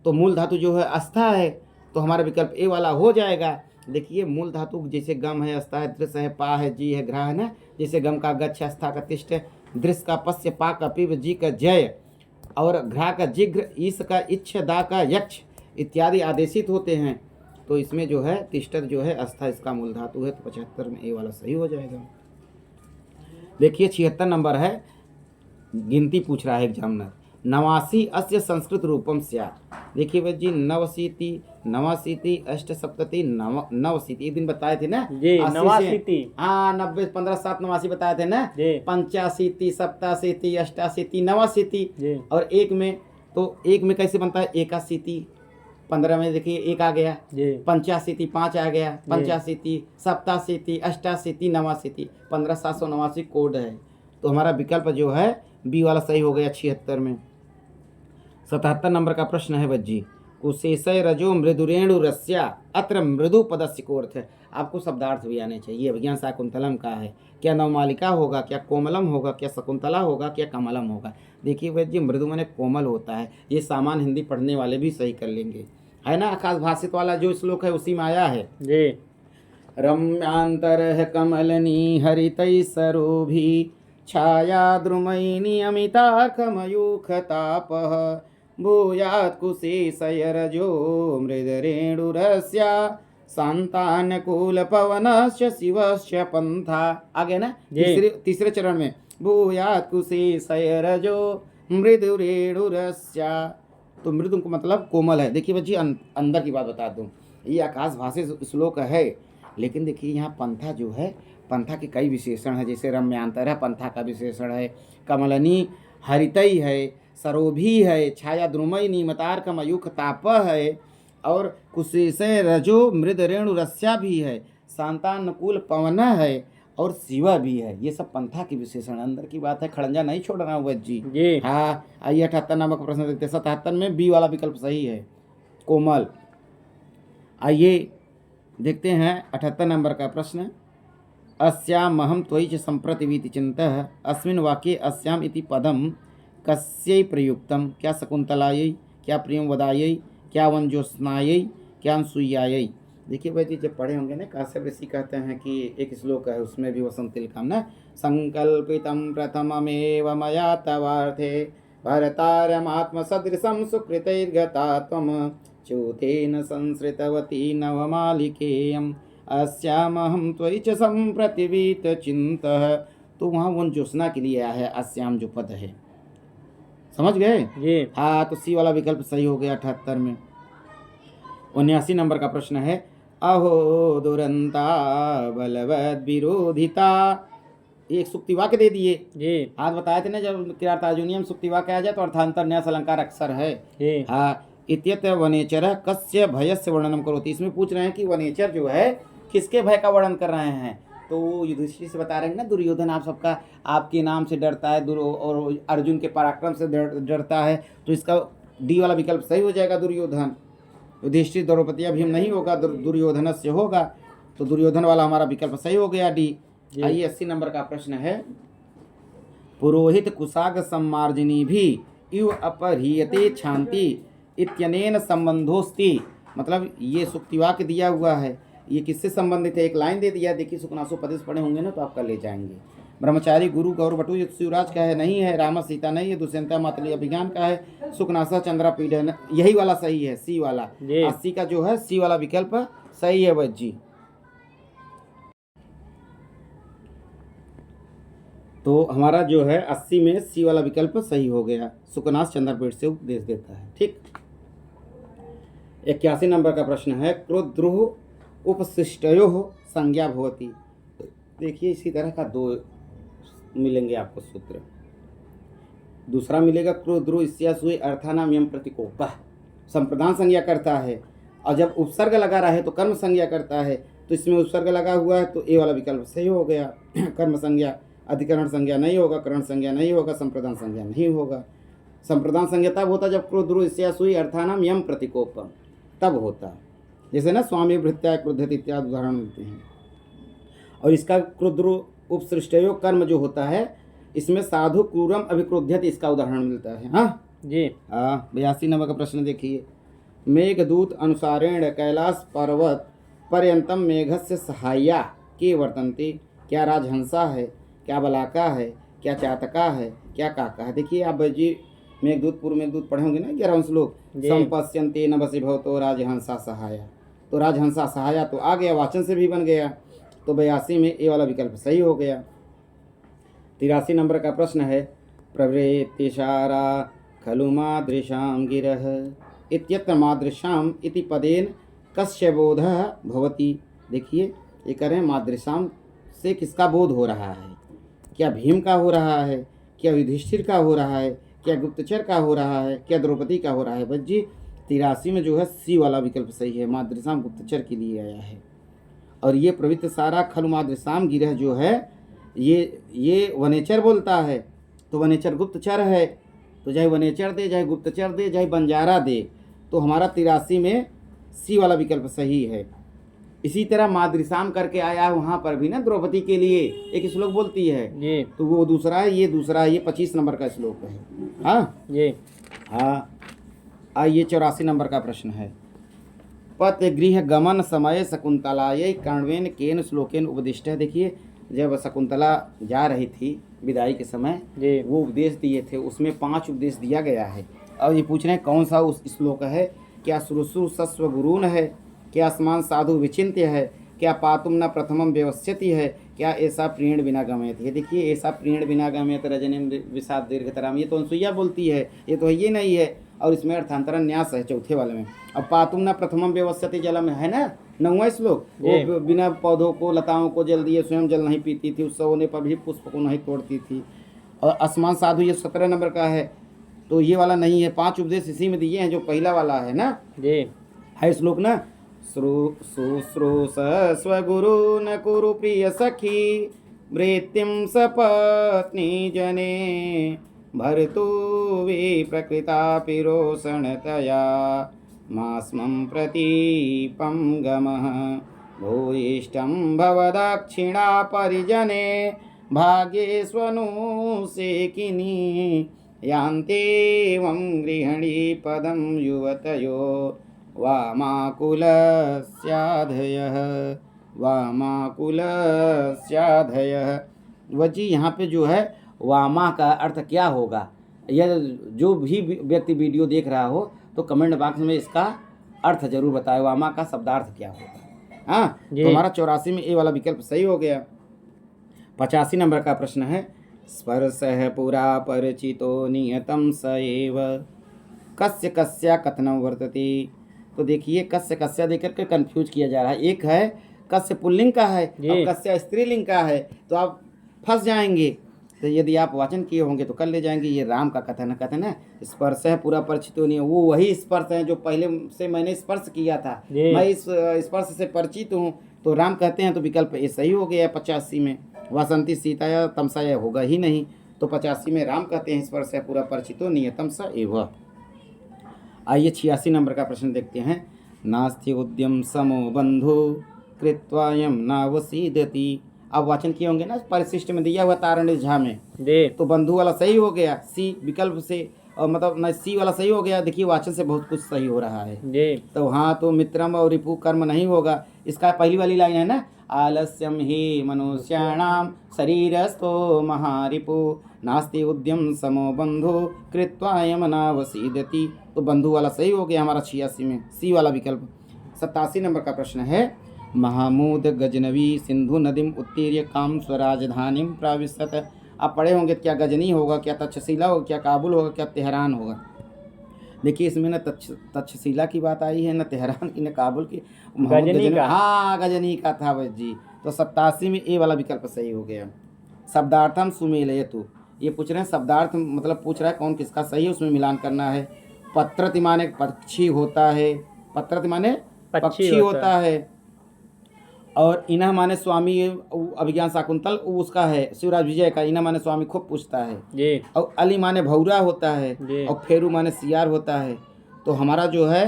तो मूल धातु जो है अस्था है, तो हमारा विकल्प ए वाला हो जाएगा। देखिए मूल धातु जैसे गम है, अस्था है, दृश्य है, पा है, जी है, ग्रह है ना, जैसे गम का गच्छ, अस्था का तिष्ठ, दृश्य का पश्य, पा का पिब, जी का जय और घ्रा का जिघ्र, ईश का इच्छ, दा का यक्ष इत्यादि आदेशित होते हैं। तो इसमें जो है तिष्ठत जो है अस्था इसका मूल धातु है, तो 75 में ए वाला सही हो जाएगा। देखिए 76 नंबर है, गिनती पूछ रहा है एग्जामिनर। 89 अस्य संस्कृत रूपम स्यात्। देखिए भाई जी 89 89 अष्टसप्तति नवशीति एक दिन बताए थे ना जी, 89 हाँ 90 15 7 89 बताए थे ना, जी 85 87 88 89 और एक में, तो एक में कैसे बनता है 81, 15 में देखिए एक आ गया, 85 5 आ गया, 85 87 88 89 15 789 कोड है। तो हमारा विकल्प जो है बी वाला सही हो गया 76 में। 77 नंबर का प्रश्न है बज्जी, कुशेषय रजो मृदुरेणु रस्या अत्र मृदु पदस्य को अर्थ है। आपको शब्दार्थ भी आने चाहिए। विज्ञान शाकुंतलम का है, क्या नवमालिका होगा, क्या कोमलम होगा, क्या शकुंतला होगा, क्या कमलम होगा। देखिए बज्जी मृदु माने कोमल होता है, ये सामान्य हिंदी पढ़ने वाले भी सही कर लेंगे, है ना। खास भाषित वाला जो श्लोक है उसी में आया है जी। रम्यांतर कमलनी हरितै सरोभि छाया द्रुमयि नियमितार्कमयूखतापः भूयात् कुशेषयरजो मृदरेणुरस्या शान्तानुकूलपवनस्य शिवस्य पंथा। आगे ना तीसरे चरण में भूयात् कुशेषयरजो मृदुरेणुरस्या, तो मृदु को मतलब कोमल है। देखिए बच्ची अंदर की बात बता दूं, ये आकाश भाषी श्लोक है, लेकिन देखिए यहाँ पंथा जो है, पंथा के कई विशेषण है, जैसे रम्यांतर है पंथा का विशेषण है, कमलनी हरितई है, सरोभी है, छाया द्रुमई नियमतार्क मयूख ताप है, और कुशेषय रजो मृद रेणु रस्या भी है, शांतानुकूल पवन है और शिवा भी है। ये सब पंथा की विशेषण अंदर की बात है, खड़ंजा नहीं छोड़ रहा हूँ जी। हाँ आइए 78 नंबर का प्रश्न देखते हैं। 77 में बी वाला विकल्प सही है, कोमल। आइए देखते हैं 78 नंबर का प्रश्न। अस्याम महम त्वयि च संप्रतिवीति चिंतः अस्मिन् वाक्ये अस्याम इति पदम कस्यै प्रयुक्तम, क्या शकुंतलायै, क्या प्रियम वदायै, क्या वनजोत्स्नायै, क्या अनसुईयायै। देखिए भाई जी जब पढ़े होंगे ना, काश्यप ऋषि कहते हैं कि एक श्लोक है उसमें भी वसंतिल काम ना, संकल्पितम प्रथममेव मया तवार्थे भरतारमात्मसदृशं सुकृतैर्गता त्वं च्यूतेन संसृतवती नवमालिकेयम् अस्यामहं त्वयि च संप्रतिवीत चिंतः। तो वहाँ वन ज्योत्सना के लिए आया है अस्याम जो पद है, समझ गए जी। हाँ तो सी वाला विकल्प सही हो गया 78 में। 79 नंबर का प्रश्न है, अहो दुरंता बलवद विरोधिता। एक सुक्ति वाक्य दे दिए जी। आज बताए थे ना, जब किरातार्जुनीय में सुक्ति वाक्य आ जाए तो अर्थांतर न्यास अलंकार अक्षर है। हाँ इत्यत वनेचर कस्य भयस्य वर्णनम करोति। इसमें पूछ रहे हैं कि वनेचर जो है किसके भय का वर्णन कर रहे हैं, तो युधिष्ठिर से बता रहे हैं ना, दुर्योधन आप सबका आपके नाम से डरता है, और अर्जुन के पराक्रम से डरता है, तो इसका डी वाला विकल्प सही हो जाएगा दुर्योधन। युधिष्ठिर द्रौपदी भीम नहीं होगा, दुर्योधन से होगा, तो दुर्योधन वाला हमारा विकल्प सही हो गया डी। आइए 80 नंबर का प्रश्न है, पुरोहित कुशाग सम्मार्जिनी भी इव अपह्रियते छांति इत्यनेन संबंधोस्ति। मतलब ये सुक्तिवाक्य दिया हुआ है, ये किससे संबंधित है, एक लाइन दे दिया। देखिए सुकनासो पदेश पढ़े होंगे ना तो आप कर ले जाएंगे। ब्रह्मचारी गुरु गौर बटु शिवराज का है, नहीं है। राम सीता नहीं है। दुष्यंता मातली अभिज्ञान का है। सुकनासा चंद्रा पीढ़ है, यही वाला सही है, सी वाला। 80 का जो है सी वाला विकल्प सही है बच्ची। तो हमारा जो है 80 में सी वाला विकल्प सही हो गया। सुकनास चंद्रपीठ से उपदेश देता है, ठीक। 81 नंबर का प्रश्न है, क्रोद्रुह उपशिष्टयो संज्ञा भवती। देखिए इसी तरह का दो मिलेंगे आपको सूत्र। दूसरा मिलेगा क्रोद्रुह इस्यासुए अर्थानाम यम प्रतिकोपः, संप्रदान संज्ञा करता है, और जब उपसर्ग लगा रहा है तो कर्म संज्ञा करता है। तो इसमें उपसर्ग लगा हुआ है तो ए वाला विकल्प सही हो गया। कर्म संज्ञा, अधिकरण संज्ञा नहीं होगा, करण संज्ञा नहीं होगा, संप्रदान संज्ञा नहीं होगा। संप्रदान संज्ञा तब होता जब क्रोद्रुह इस्यासुए अर्थानाम यम प्रतिकोपम, तब होता। जैसे ना स्वामी भृत्या क्रुद्धति इत्यादि उदाहरण मिलते हैं। और इसका क्रुद्र उपसृष्टयो कर्म जो होता है, इसमें साधु क्रूरम अभिक्रुध्यति इसका उदाहरण मिलता है। हाँ जी। 82 नंबर का प्रश्न देखिए। मेघदूत अनुसारेण कैलाश पर्वत पर्यंतम मेघस्य सहाया के वर्तन्ते। क्या राजहंसा है, क्या बलाका है, क्या चातका है, क्या काका है। देखिए आप जी मेघदूत पूर्व मेघदूत पढ़े होंगे ना 11वां श्लोक, संपश्यन्ते न बसी भवतो राजहंसा सहाया। तो राजहंसा सहाया तो आ गया, वाचन से भी बन गया। तो 82 में ए वाला विकल्प सही हो गया। 83 नंबर का प्रश्न है। प्रवृत्तिशारा खलु मादृशां गिरः इत्यत्र मादृशाम इति पदेन कस्य बोधः भवति। देखिए ये कह रहे हैं मादृशाम से किसका बोध हो रहा है। क्या भीम का हो रहा है, क्या युधिष्ठिर का हो रहा है, क्या गुप्तचर का हो रहा है, क्या द्रौपदी का हो रहा है। बस जी 83 में जो है सी वाला विकल्प सही है, मादृशाम गुप्तचर के लिए आया है। और ये प्रवृत्त सारा खलु मादृशाम गिरह जो है ये वनेचर बोलता है। तो वनेचर गुप्तचर है, तो चाहे वनेचर दे, चाहे गुप्तचर दे, चाहे बंजारा दे, तो हमारा 83 में सी वाला विकल्प सही है। इसी तरह मादृशाम करके आया वहाँ पर भी ना द्रौपदी के लिए एक श्लोक बोलती है जी। तो वो दूसरा है, ये दूसरा है, ये 25 नंबर का श्लोक है। हाँ जी। हाँ आइए 84 नंबर का प्रश्न है। पत गृह गमन समय शकुंतलायै कर्णवेन केन श्लोकेन उपदिष्ट है। देखिए जब शकुंतला जा रही थी विदाई के समय जी। वो उपदेश दिए थे, उसमें 5 उपदेश दिया गया है। और ये पूछ रहे हैं कौन सा उस श्लोक है। क्या श्रुशु सस्व गुरून है, क्या अस्मान साधु विचिन्त्य है, क्या पातुम न प्रथमम व्यवस्थिति है, क्या ऐसा प्रीण बिना गमयत है। देखिए ऐसा प्रीण बिना गमयत रजनीम विषाद दीर्घतराम, ये तो अनुसुईया बोलती है, ये तो ये नहीं है। और इसमें अर्थांतरण न्यास है चौथे वाले में। अब पातुम न प्रथमम व्यवस्थिति जलम है ना 9वां श्लोक, वो बिना पौधों को लताओं को जल दिए स्वयं जल नहीं पीती थी, उत्सव होने पर भी पुष्प को नहीं तोड़ती थी। और आसमान साधु ये 17 नंबर का है, तो ये वाला नहीं है। 5 उपदेश इसी में दिए हैं, जो पहला वाला है ना जी है श्लोक ना। शुश्रूष स्वगुरु न कुरु प्रिय सखी वृत्तिम सपत्नी जने भर्तु वे प्रकृता पिरोषणतया मास्मं प्रतीपं गमः भूयिष्ठं भवदक्षिणा परिजने भाग्ये स्वनुसेकिनी यान्तेवं गृहिणी पदं युवतयो वामाकुलस्याधयः वामाकुलस्याधयः। वजी यहाँ पे जो है वामा का अर्थ क्या होगा, यह जो भी व्यक्ति वीडियो देख रहा हो तो कमेंट बॉक्स में इसका अर्थ जरूर बताए, वामा का शब्दार्थ क्या होगा। हाँ तो हमारा 84 में ए वाला विकल्प सही हो गया। 85 नंबर का प्रश्न है। स्पर्शः पुरा परिचितो नियतं स एव कस्य कस्य कथनं वर्तते। तो देखिए कस्य कस्य देकर के कंफ्यूज किया जा रहा है। एक है कस्य पुल्लिंग का है और कस्य स्त्रीलिंग का है, तो आप फंस जाएंगे। तो यदि आप वाचन किए होंगे तो कर ले जाएंगे। ये राम का कथन है स्पर्श है पूरा परिचित नहीं है, वो वही स्पर्श है जो पहले से मैंने स्पर्श किया था, मैं इस स्पर्श से परिचित हूँ। तो राम कहते हैं, तो विकल्प ये सही हो गया। 85 में वासंती सीता या तमसा यह होगा ही नहीं, तो 85 में राम कहते हैं स्पर्श है पूरा परिचितो नियतम स एव। आइए 86 नंबर का प्रश्न देखते हैं। नास्ति उद्यम समो बंधु कृत्वायम नावसीदति। अब वाचन किए होंगे ना, परिशिष्ट में दिया हुआ तारण झा में तो बंधु वाला सही हो गया सी विकल्प से, और मतलब न सी वाला सही हो गया। देखिए वाचन से बहुत कुछ सही हो रहा है। तो हाँ तो मित्रम और रिपु कर्म नहीं होगा। इसका पहली वाली लाइन है ना, आलस्यम ही मनुष्याणाम शरीरस्थो महारिपु नास्ति उद्यम समो बंधु कृत्वायम नावसीदति। तो बंधु वाला सही हो गया हमारा 86 में सी वाला विकल्प। 87 नंबर का प्रश्न है। महामूद गजनवी सिंधु नदीम उत्तीर्य काम स्वराजधानीम प्राविशत। आप पढ़े होंगे, क्या गजनी होगा, क्या तक्षशिला होगा, क्या काबुल होगा, क्या तेहरान होगा। देखिए इसमें न तक्षशिला की बात आई है, न तेहरान की, न काबुल की, गजनी का। हाँ गजनी का था बस जी। तो 87 में ए वाला विकल्प सही हो गया। शब्दार्थम सुमेलयतु, ये पूछ रहे हैं शब्दार्थ मतलब पूछ रहा है कौन किसका सही है, उसमें मिलान करना है। पत्रति माने पक्षी होता है, पत्रति माने पक्षी होता है। और इन्ह माने स्वामी अभिज्ञान शाकुंतल उसका है, शिवराज विजय का। इन्ह माने स्वामी खूब पूछता है। और अली माने भौरा होता है, और फेरू माने सियार होता है। तो हमारा जो है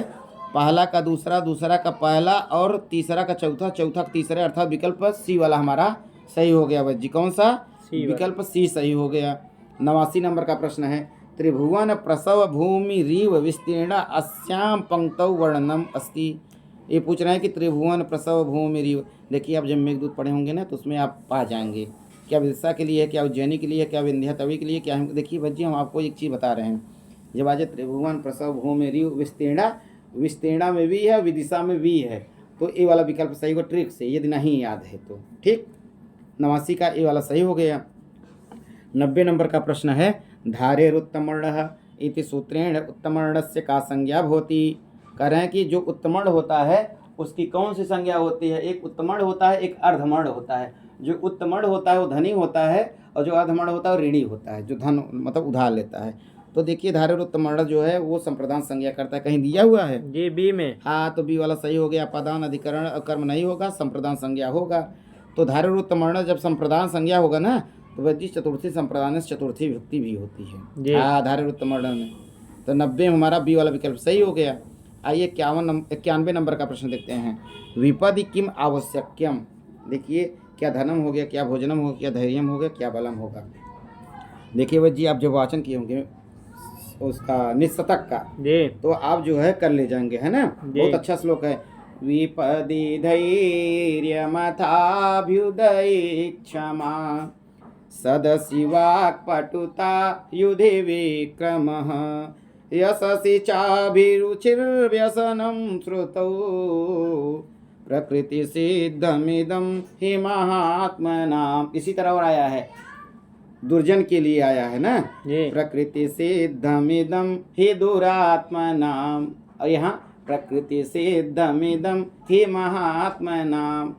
पहला का दूसरा, दूसरा का पहला और तीसरा का चौथा, चौथा का तीसरा, अर्थात विकल्प सी वाला हमारा सही हो गया बच्ची। कौन सा? विकल्प सी सही हो गया। 89 नंबर का प्रश्न है, त्रिभुवन प्रसव भूमि रीव विस्तीर्ण अस्याम पंक्तौ वर्णनम अस्ति। ये पूछ रहे हैं कि त्रिभुवन प्रसव भूमि रीव। देखिए, आप जब मेघदूत पढ़े होंगे ना तो उसमें आप पा जाएंगे क्या विदिशा के लिए है, क्या उज्जैनी के लिए है, क्या विंध्याटवी के लिए, क्या हम। देखिए बच्ची, हम आपको एक चीज़ बता रहे हैं, जब आज त्रिभुवन प्रसव भूमि रीव विस्तीर्णा, विस्तीर्णा में भी है, विदिशा में भी है, तो ए वाला विकल्प सही हो ट्रिक से, यदि नहीं याद है तो। ठीक, 89 का ए वाला सही हो गया। 90 नंबर का प्रश्न है, धारेरुत्तमर्णः इति सूत्रेण उत्तमर्णस्य का संज्ञा भवति। कह रहे हैं कि जो उत्तमर्ण होता है उसकी कौन सी संज्ञा होती है? एक उत्तमर्ण होता है, एक अर्धमर्ण होता है। जो उत्तमर्ण होता है वो धनी होता है, और जो अर्धमर्ण होता है वो ऋणी होता है, जो धन मतलब उधार लेता है। तो देखिए, धारेरुत्तमर्ण जो है वो संप्रदान संज्ञा करता है। कहीं दिया हुआ है जी बी में? हाँ, तो बी वाला सही हो गया। पदान अधिकरण कर्म नहीं होगा, संप्रदान संज्ञा होगा। तो धारेरुत्तमर्ण जब संप्रदान संज्ञा होगा ना, तो वह चतुर्थी संप्रदान से चतुर्थी विभक्ति भी होती है हाँ धारेरुत्तमर्ण में। तो 90 हमारा बी वाला विकल्प सही हो गया। आइए 91 नंबर का प्रश्न देखते हैं, विपदि किम आवश्यक्यम। देखिए, क्या धनम हो गया, क्या भोजनम हो गया, क्या धैर्यम हो गया, क्या बलम होगा। देखिए वह जी, आप जब वाचन किए होंगे उसका निस्सतक का, तो आप जो है कर ले जाएंगे, है ना। बहुत अच्छा श्लोक है, विपदि धैर्यमथाभ्युदये क्षमा सदशिवाक्पटुता युधे विक्रमः यशसि चाभिरुचिर्व्यसनं श्रुतौ प्रकृति सिद्धमिदं हि महात्मनाम। इसी तरह और आया है, दुर्जन के लिए आया है ना, प्रकृति सिद्धमिदं हि दुरात्मनाम, और यहाँ प्रकृति सिद्धमिदं हि महात्मनाम।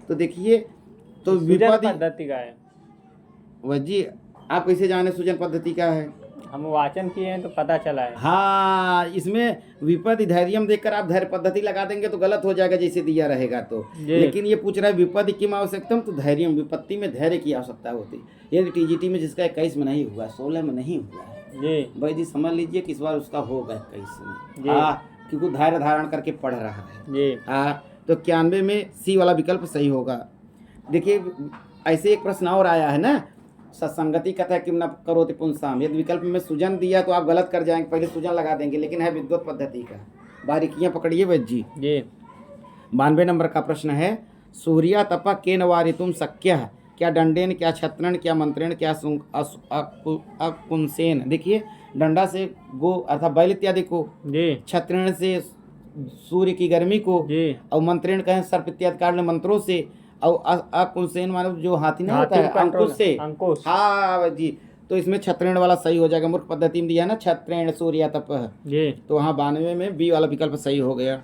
तो देखिए, तो विपद पद्धति का है वजी। आप कैसे जाने सूजन पद्धति का है? हम वाचन किए हैं तो पता चला है। हाँ, इसमें विपद धैर्यम देखकर आप धैर्य पद्धति लगा देंगे तो गलत हो जाएगा, जैसे दिया रहेगा तो। लेकिन ये पूछ रहा है विपद किम आवश्यकतम, तो धैर्यम, विपत्ति में धैर्य की आवश्यकता होती है। यदि टीजीटी में जिसका 21 में नहीं हुआ, 16 में नहीं हुआ है जी, भाई जी समझ लीजिए कि इस बार उसका होगा 21 में। हाँ, क्योंकि धैर्य धारण करके पढ़ रहा है जी। हाँ, तो 91 में सी वाला विकल्प सही होगा। देखिए, ऐसे एक प्रश्न और आया है ना, सत्संगति कथा किम न करोति पुंसाम। यदि विकल्प में सुजन दिया तो आप गलत कर जाएंगे, पहले सुजन लगा देंगे, लेकिन है विद्वत पद्धति का। बारीकियां पकड़िए वैद्य जी। 92 नंबर का प्रश्न है, सूर्या तपा केन वारितुम शक्यः। क्या दंडेन, क्या छत्रण, क्या मंत्रेण, क्या अकुंसेन। देखिए, डंडा से गो अर्थात बैल इत्यादि को, छत्रण से सूर्य की गर्मी को, और मंत्रेण कहें सर्प इत्यादि कारण मंत्रों से, और अकुंसेन मानो जो हाथी नहीं होता है, अंकुश से। अंकुश, हाँ जी। तो इसमें छत्रेण वाला सही हो जाएगा, मूर्ख पद्धति में दिया ना छत्रेण सूर्य तप, तो वहाँ 92 में बी वाला विकल्प सही हो गया।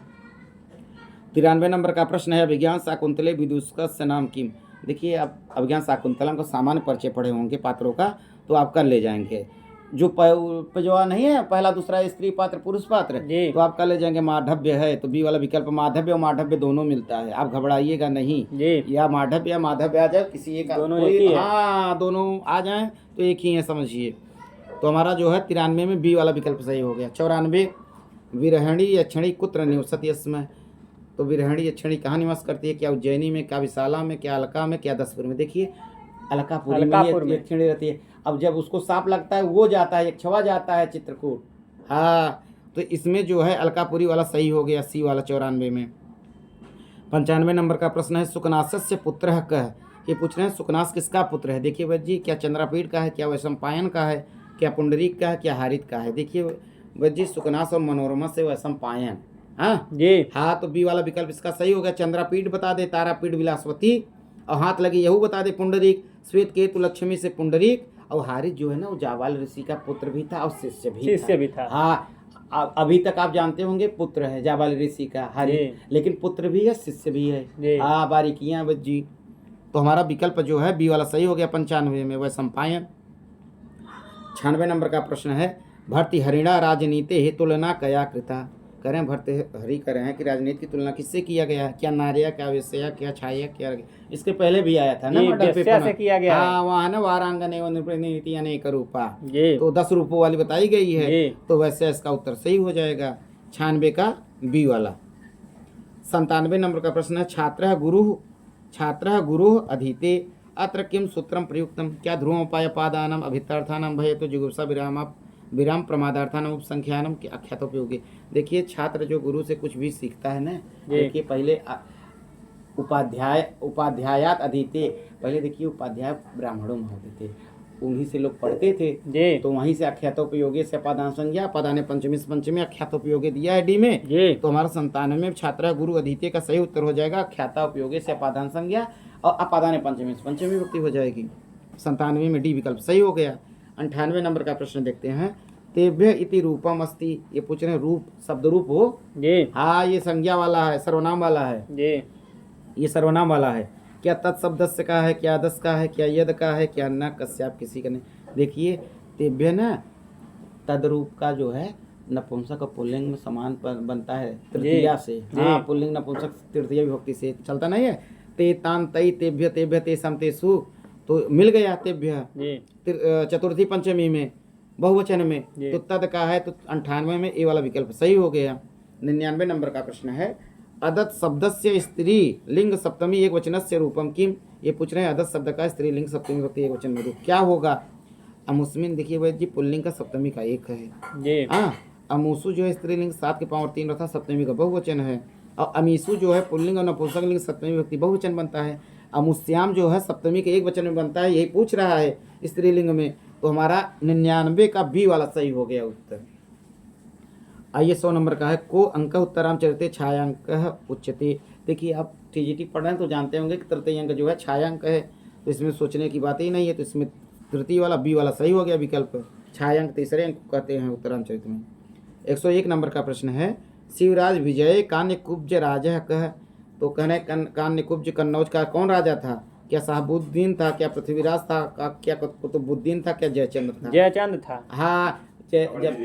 93 नंबर का प्रश्न है, अभिज्ञान शाकुंतले विदुषकस्य नाम किम। देखिए, आप अभिज्ञान शाकुंतलम का सामान्य परिचय पढ़े होंगे पात्रों का, तो आप कर ले जाएंगे। जो जो नहीं है, पहला दूसरा स्त्री पात्र पुरुष पात्र, तो आप कर ले जाएंगे माधव्य है, तो बी वाला विकल्प माधव्य और माधव्य दोनों मिलता है, आप घबराइएगा नहीं। या माधव्य या माधव्य आ जाए, किसी एक हाँ दोनों आ जाए तो एक ही है समझिए। तो हमारा जो है 93 में बी वाला विकल्प सही हो गया। 94 विरहणी यक्षणी कुत्र निवसति इसमें। तो विरहणी यक्षणी कहाँ निवास करती है? क्या उज्जैनी में, क्या विशाला में, क्या अलका में, क्या दसपुर में। देखिए, अलकापुरी में यक्षणी रहती है। अब जब उसको सांप लगता है वो जाता है, यक्षवा जाता है चित्रकूट। हाँ, तो इसमें जो है अलकापुरी वाला सही हो गया, सी वाला 94 में। 95 नंबर का प्रश्न है, सुकनासस्य पुत्रः कः। ये पूछ रहे हैं सुकनास किसका पुत्र है। देखिए वैद्य जी, क्या चंद्रापीठ का है, क्या वैशंपायन का है, क्या पुंडरीक का है, क्या हारित का है। देखिए वैद्य जी, सुकनास और मनोरमा से वैशंपायन। हाँ जी, हाँ, तो बी वाला विकल्प इसका सही हो गया। चंद्रापीठ बता दे, तारापीठ विलासवती, और हाथ लगी यहू बता दे पुंडरीक, श्वेत केतु लक्ष्मी से पुंडरीक, और हारित जो है ना वो जाबाल ऋषि का पुत्र भी था और शिष्य भी था। हाँ, अभी तक आप जानते होंगे पुत्र है जाबाल ऋषि का हारित, लेकिन पुत्र भी है शिष्य भी है। हाँ, बारीकियां वैद्य जी। तो हमारा विकल्प जो है बी वाला सही हो गया 95 में, वह संपायन। 96 नंबर का प्रश्न है, भर्तृहरिणा राजनीति हे तुलना कया कृता। करें भर्तृहरि करें हैं कि राजनीति की तुलना किससे किया गया है? क्या नार्या, क्या वेश्या, क्या छाया, क्या। इसके पहले भी आया था ना मॉडल पेपर में, किया गया। हाँ, वहाँ ना वारांगने व नृपनीति अनेक रूपा, तो 10 रूपों वाली बताई गई है, तो वैसे इसका उत्तर सही हो जाएगा। 96 का बी वाला। 97 नंबर का प्रश्न है छात्रः गुरुः अधीते अत्र किम सूत्रम प्रयुक्तम। क्या ध्रुवोपायपादानम अभित्थार्थानम भयतु जिगुप्सा विराम प्रमादार्थानम उपसंख्यानम की आख्यातोपयोगी। देखिए छात्र जो गुरु से कुछ भी सीखता है ना, देखिए पहले उपाध्यायात अधीते, पहले देखिए उपाध्याय ब्राह्मणों में होते थे, उन्हीं से लोग पढ़ते थे, तो वहीं से आख्यातोपयोगी से अपादान संज्ञा, अपादाने पंचमी आख्यातोपयोगी दिया है डी में। तो हमारा 97 में छात्र गुरु अधीते का सही उत्तर हो जाएगा आख्यातोपयोगी से अपादान संज्ञा और अपादाने पंचमी विभक्ति हो जाएगी। 97 में डी विकल्प सही हो गया। 98 नंबर का प्रश्न देखते हैं। तेभ्य इति रूपम अस्ति, ये पूछ रहे हैं रूप शब्द रूप हो। हाँ ये संज्ञा वाला है, सर्वनाम वाला है, ये सर्वनाम वाला है। क्या तत्शब्दस्य का है, क्या आदर्श का है, क्या यद का है, क्या न कस्याप किसी का नहीं। देखिए तेभ्य न तदरूप का जो है नपुंसक और पुल्लिंग में समान बनता है तृतीया से। हाँ पुल्लिंग नपुंसक तृतीय विभक्ति से चलता नहीं है। ते तान तई तेभ्य तेभ्य ते सम तेसु, तो मिल गया तेभ्य चतुर्थी पंचमी में बहुवचन में। तो तद का है, तो 98 में ए वाला विकल्प सही हो गया। 99 नंबर का प्रश्न है। अदत् शब्दस्य स्त्री लिंग सप्तमी एक वचनस्य रूपम किम। ये पूछ रहे हैं अदत् शब्द का स्त्री लिंग सप्तमी विभक्ति एक वचन में रूप क्या होगा। अमुस्मिन देखिए वैद्य जी पुल्लिंग का सप्तमी का एक है। हाँ अमूसु जो है स्त्रीलिंग 7 के 5 और 3 रहता सप्तमी का बहुवचन है। और अमीसु जो है पुल्लिंग और नपुंसक लिंग सप्तमी विभक्ति बहुवचन बनता है। अमुस्याम जो है सप्तमी के एक वचन में बनता है, यही पूछ रहा है स्त्रीलिंग में। तो हमारा 99 का बी वाला सही हो गया उत्तर। आइए 100 नंबर का है। को अंक उत्तराम चरिते छायांक उच्यते। देखिए आप टीजीटी पढ़ रहे हैं तो जानते होंगे कि तृतीय अंक जो है छायांक है, तो इसमें सोचने की बात ही नहीं है। तो इसमें तृतीय वाला बी वाला सही हो गया विकल्प। छायांक तीसरे अंक को कहते हैं उत्तराम चरित में। 101 नंबर का प्रश्न है। शिवराज विजय कान्यकुब्ज राजा कह। तो कहने कान्यकुब्ज कन्नौज का कौन राजा था। क्या शहाबुद्दीन था, क्या पृथ्वीराज था, क्या कुतुबुद्दीन था, क्या जयचंद्र था। जयचंद्र था। हाँ जब